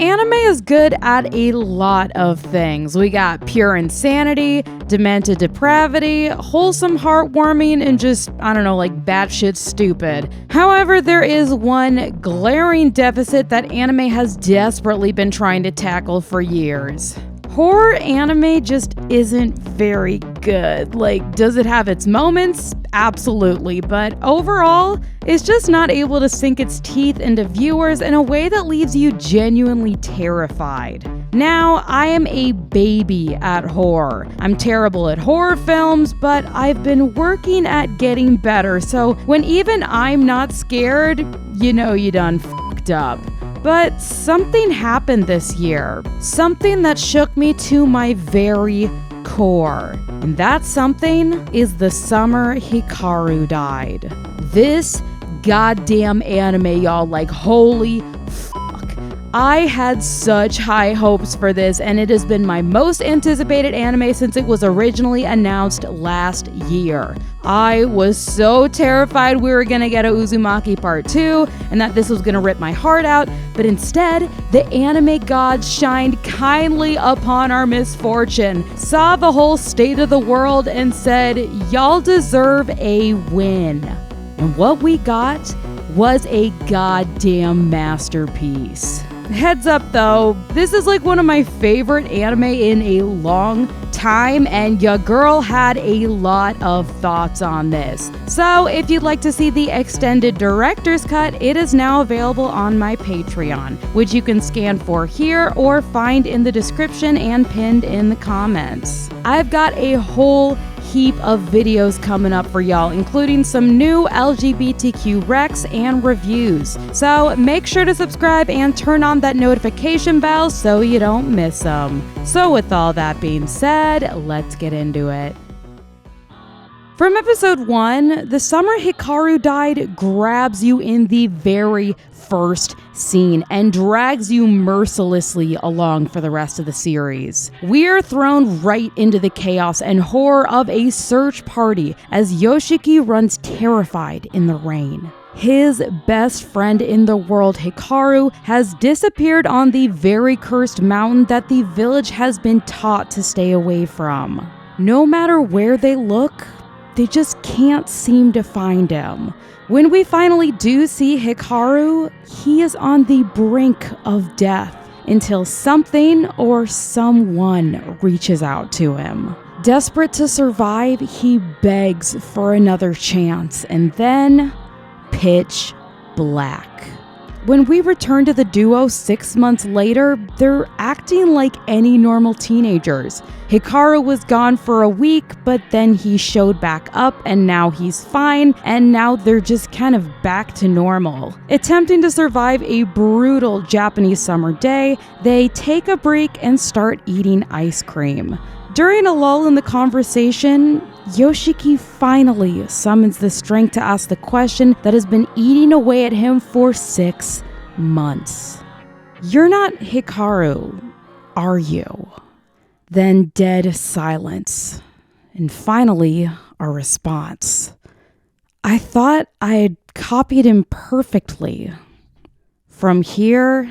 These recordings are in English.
anime is good at a lot of things. We got pure insanity, demented depravity, wholesome heartwarming, and just, like batshit stupid. However, there is one glaring deficit that anime has desperately been trying to tackle for years. Horror anime just isn't very good. Like, does it have its moments? Absolutely, but overall, it's just not able to sink its teeth into viewers in a way that leaves you genuinely terrified. Now, I am a baby at horror. I'm terrible at horror films, but I've been working at getting better, so when even I'm not scared, you know you done fucked up. But something happened this year. Something that shook me to my very core. And that something is the Summer Hikaru Died. This goddamn anime, y'all, like holy fuck. I had such high hopes for this, and it has been my most anticipated anime since it was originally announced last year. I was so terrified we were gonna get a Uzumaki Part 2 and that this was gonna rip my heart out, but instead, the anime gods shined kindly upon our misfortune, saw the whole state of the world, and said, y'all deserve a win. And what we got was a goddamn masterpiece. Heads up though, this is like one of my favorite anime in a long time, and your girl had a lot of thoughts on this. So if you'd like to see the extended director's cut, it is now available on my Patreon, which you can scan for here or find in the description and pinned in the comments. I've got a whole heap of videos coming up for y'all, including some new LGBTQ recs and reviews. So make sure to subscribe and turn on that notification bell so you don't miss them. So with all that being said, let's get into it. From episode 1, the Summer Hikaru Died grabs you in the very first scene and drags you mercilessly along for the rest of the series. We're thrown right into the chaos and horror of a search party as Yoshiki runs terrified in the rain. His best friend in the world, Hikaru, has disappeared on the very cursed mountain that the village has been taught to stay away from. No matter where they look, they just can't seem to find him. When we finally do see Hikaru, he is on the brink of death until something or someone reaches out to him. Desperate to survive, he begs for another chance, and then pitch black. When we return to the duo 6 months later, they're acting like any normal teenagers. Hikaru was gone for a week, but then he showed back up and now he's fine, and now they're just kind of back to normal. Attempting to survive a brutal Japanese summer day, they take a break and start eating ice cream. During a lull in the conversation, Yoshiki finally summons the strength to ask the question that has been eating away at him for 6 months. "You're not Hikaru, are you?" Then dead silence. And finally, a response. "I thought I had copied him perfectly." From here,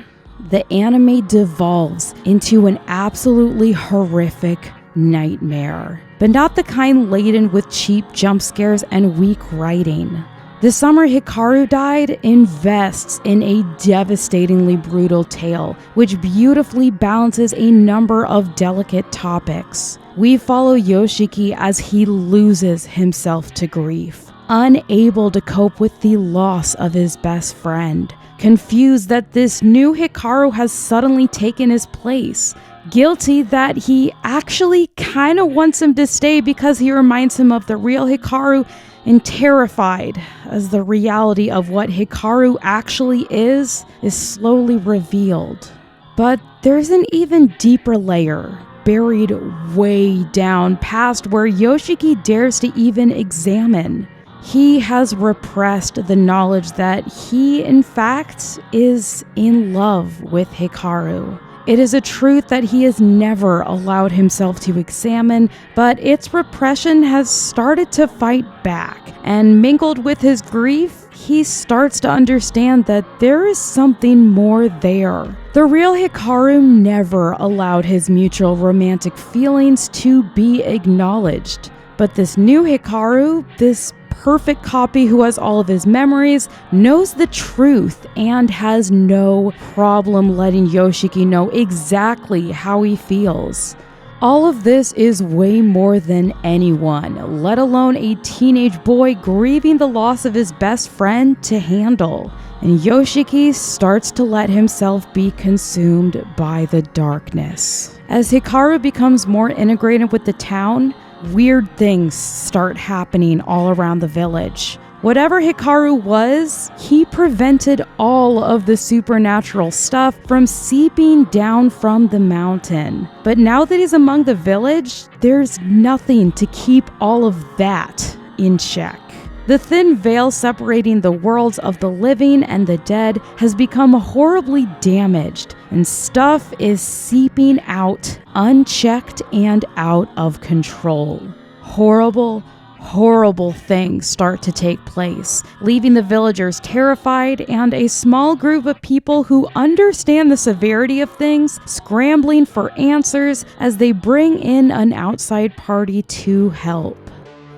the anime devolves into an absolutely horrific nightmare, but not the kind laden with cheap jump scares and weak writing. The Summer Hikaru Died invests in a devastatingly brutal tale, which beautifully balances a number of delicate topics. We follow Yoshiki as he loses himself to grief, unable to cope with the loss of his best friend, confused that this new Hikaru has suddenly taken his place, guilty that he actually kind of wants him to stay because he reminds him of the real Hikaru, and terrified as the reality of what Hikaru actually is slowly revealed. But there's an even deeper layer, buried way down past where Yoshiki dares to even examine. He has repressed the knowledge that he, in fact, is in love with Hikaru. It is a truth that he has never allowed himself to examine, but its repression has started to fight back, and mingled with his grief, he starts to understand that there is something more there. The real Hikaru never allowed his mutual romantic feelings to be acknowledged. But this new Hikaru, this perfect copy who has all of his memories, knows the truth and has no problem letting Yoshiki know exactly how he feels. All of this is way more than anyone, let alone a teenage boy grieving the loss of his best friend, to handle. And Yoshiki starts to let himself be consumed by the darkness. As Hikaru becomes more integrated with the town, weird things start happening all around the village. Whatever Hikaru was, he prevented all of the supernatural stuff from seeping down from the mountain. But now that he's among the village, there's nothing to keep all of that in check. The thin veil separating the worlds of the living and the dead has become horribly damaged, and stuff is seeping out unchecked and out of control. Horrible things start to take place, leaving the villagers terrified and a small group of people who understand the severity of things scrambling for answers as they bring in an outside party to help.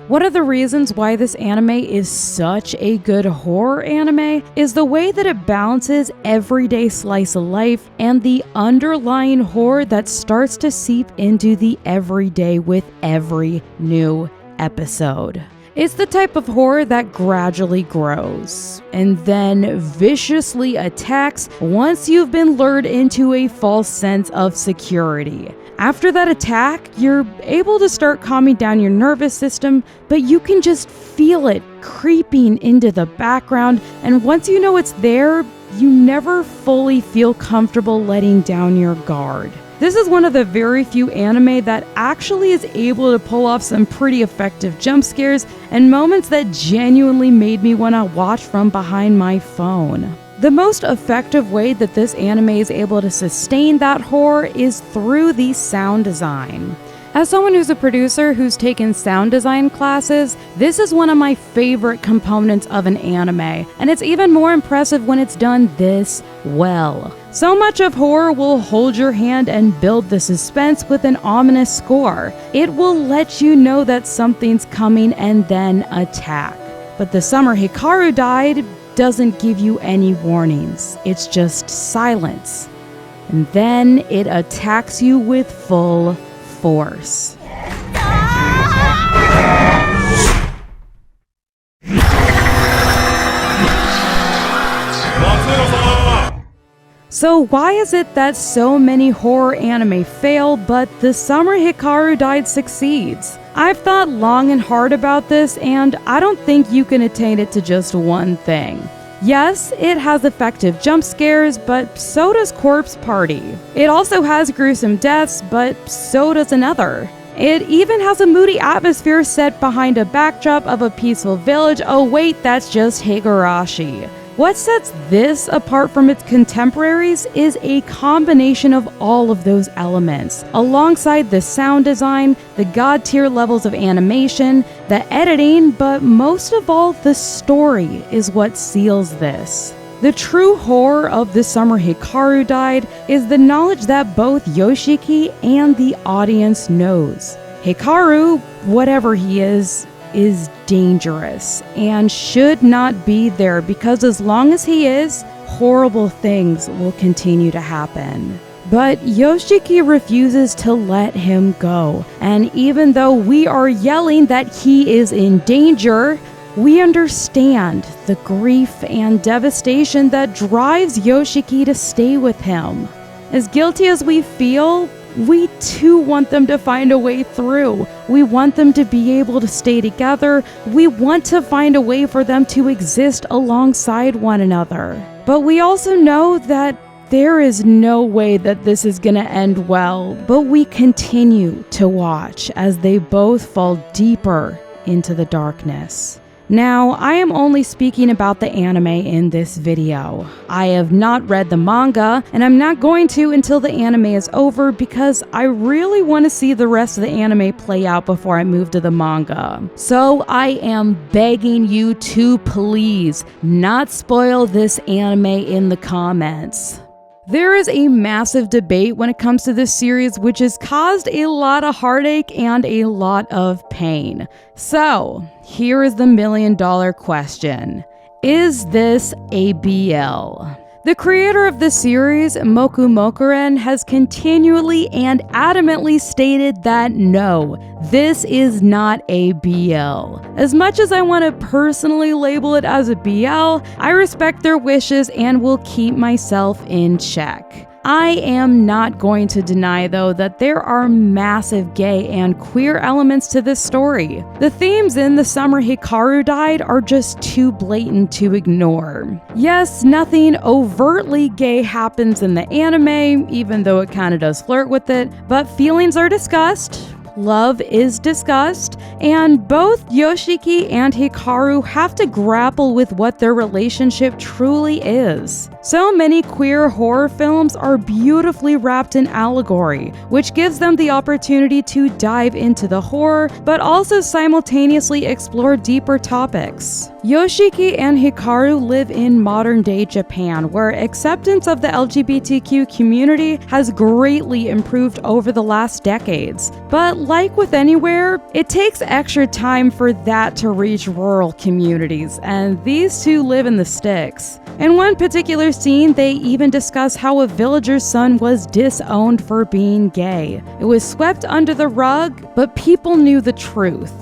One of the reasons why this anime is such a good horror anime is the way that it balances everyday slice of life and the underlying horror that starts to seep into the everyday with every new episode. It's the type of horror that gradually grows and then viciously attacks once you've been lured into a false sense of security. After that attack, you're able to start calming down your nervous system, but you can just feel it creeping into the background, and once you know it's there, you never fully feel comfortable letting down your guard. This is one of the very few anime that actually is able to pull off some pretty effective jump scares and moments that genuinely made me want to watch from behind my phone. The most effective way that this anime is able to sustain that horror is through the sound design. As someone who's a producer who's taken sound design classes, this is one of my favorite components of an anime, and it's even more impressive when it's done this well. So much of horror will hold your hand and build the suspense with an ominous score. It will let you know that something's coming and then attack. But the Summer Hikaru Died doesn't give you any warnings. It's just silence. And then it attacks you with full force. So why is it that so many horror anime fail, but the Summer Hikaru Died succeeds? I've thought long and hard about this, and I don't think you can attain it to just one thing. Yes, it has effective jump scares, but so does Corpse Party. It also has gruesome deaths, but so does another. It even has a moody atmosphere set behind a backdrop of a peaceful village. Oh wait, that's just Higurashi. What sets this apart from its contemporaries is a combination of all of those elements, alongside the sound design, the god-tier levels of animation, the editing, but most of all, the story is what seals this. The true horror of The Summer Hikaru Died is the knowledge that both Yoshiki and the audience knows. Hikaru, whatever he is dangerous and should not be there, because as long as he is, horrible things will continue to happen. But Yoshiki refuses to let him go, and even though we are yelling that he is in danger, we understand the grief and devastation that drives Yoshiki to stay with him. As guilty as we feel, we too want them to find a way through. We want them to be able to stay together. We want to find a way for them to exist alongside one another. But we also know that there is no way that this is gonna end well, but we continue to watch as they both fall deeper into the darkness. Now, I am only speaking about the anime in this video. I have not read the manga, and I'm not going to until the anime is over because I really want to see the rest of the anime play out before I move to the manga. So I am begging you to please not spoil this anime in the comments. There is a massive debate when it comes to this series, which has caused a lot of heartache and a lot of pain. So, here is the million-dollar question. Is this a BL? The creator of the series, Moku Mokuren, has continually and adamantly stated that no, this is not a BL. As much as I want to personally label it as a BL, I respect their wishes and will keep myself in check. I am not going to deny, though, that there are massive gay and queer elements to this story. The themes in The Summer Hikaru Died are just too blatant to ignore. Yes, nothing overtly gay happens in the anime, even though it kind of does flirt with it, but feelings are discussed. Love is discussed, and both Yoshiki and Hikaru have to grapple with what their relationship truly is. So many queer horror films are beautifully wrapped in allegory, which gives them the opportunity to dive into the horror, but also simultaneously explore deeper topics. Yoshiki and Hikaru live in modern-day Japan, where acceptance of the LGBTQ community has greatly improved over the last decades. But like with anywhere, it takes extra time for that to reach rural communities, and these two live in the sticks. In one particular scene, they even discuss how a villager's son was disowned for being gay. It was swept under the rug, but people knew the truth.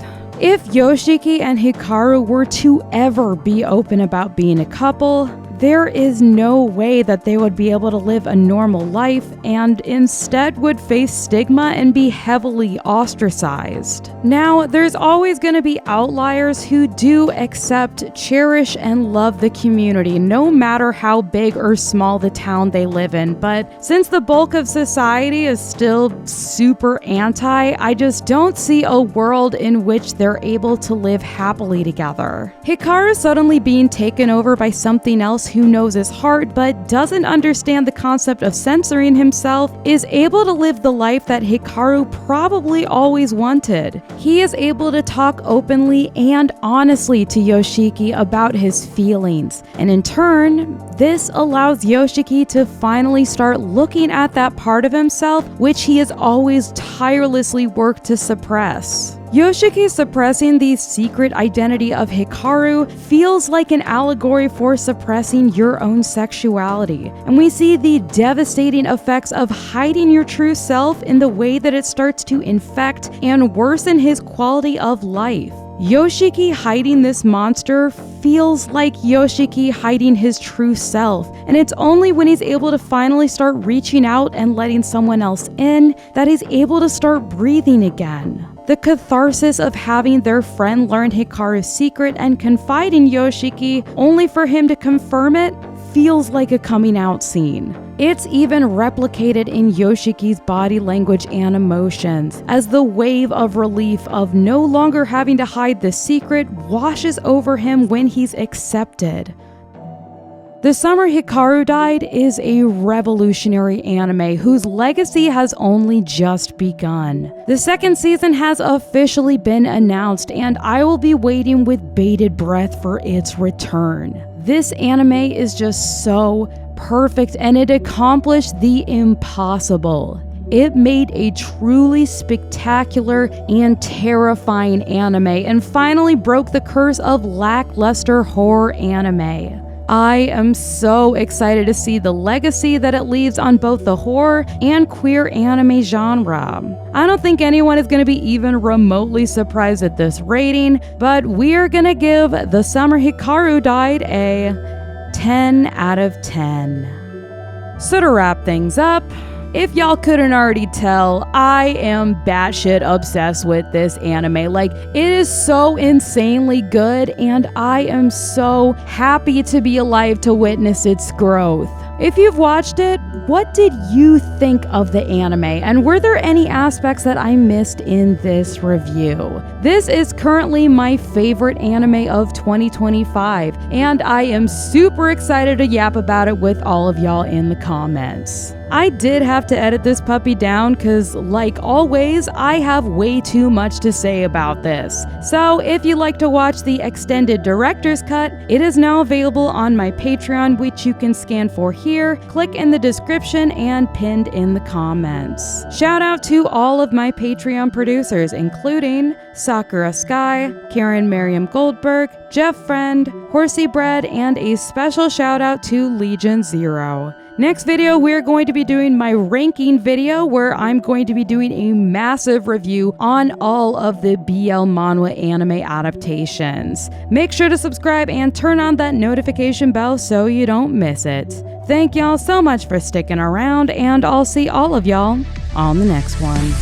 If Yoshiki and Hikaru were to ever be open about being a couple, there is no way that they would be able to live a normal life and instead would face stigma and be heavily ostracized. Now, there's always going to be outliers who do accept, cherish, and love the community, no matter how big or small the town they live in. But since the bulk of society is still super anti, I just don't see a world in which they're able to live happily together. Hikaru suddenly being taken over by something else who knows his heart but doesn't understand the concept of censoring himself is able to live the life that Hikaru probably always wanted. He is able to talk openly and honestly to Yoshiki about his feelings, and in turn, this allows Yoshiki to finally start looking at that part of himself which he has always tirelessly worked to suppress. Yoshiki suppressing the secret identity of Hikaru feels like an allegory for suppressing your own sexuality, and we see the devastating effects of hiding your true self in the way that it starts to infect and worsen his quality of life. Yoshiki hiding this monster feels like Yoshiki hiding his true self, and it's only when he's able to finally start reaching out and letting someone else in that he's able to start breathing again. The catharsis of having their friend learn Hikaru's secret and confide in Yoshiki only for him to confirm it feels like a coming out scene. It's even replicated in Yoshiki's body language and emotions, as the wave of relief of no longer having to hide the secret washes over him when he's accepted. The Summer Hikaru Died is a revolutionary anime whose legacy has only just begun. The second season has officially been announced, and I will be waiting with bated breath for its return. This anime is just so perfect, and it accomplished the impossible. It made a truly spectacular and terrifying anime and finally broke the curse of lackluster horror anime. I am so excited to see the legacy that it leaves on both the horror and queer anime genre. I don't think anyone is going to be even remotely surprised at this rating, but we are going to give The Summer Hikaru Died a 10 out of 10. So to wrap things up, if y'all couldn't already tell, I am batshit obsessed with this anime. Like, it is so insanely good, and I am so happy to be alive to witness its growth. If you've watched it, what did you think of the anime, and were there any aspects that I missed in this review? This is currently my favorite anime of 2025, and I am super excited to yap about it with all of y'all in the comments. I did have to edit this puppy down because, like always, I have way too much to say about this. So if you like to watch the extended director's cut, it is now available on my Patreon, which you can scan for here, click in the description, and pinned in the comments. Shout out to all of my Patreon producers, including Sakura Sky, Karen Merriam Goldberg, Jeff Friend, Horsey Bread, and a special shout out to Legion Zero. Next video, we're going to be doing my ranking video where I'm going to be doing a massive review on all of the BL manhwa anime adaptations. Make sure to subscribe and turn on that notification bell so you don't miss it. Thank y'all so much for sticking around, and I'll see all of y'all on the next one.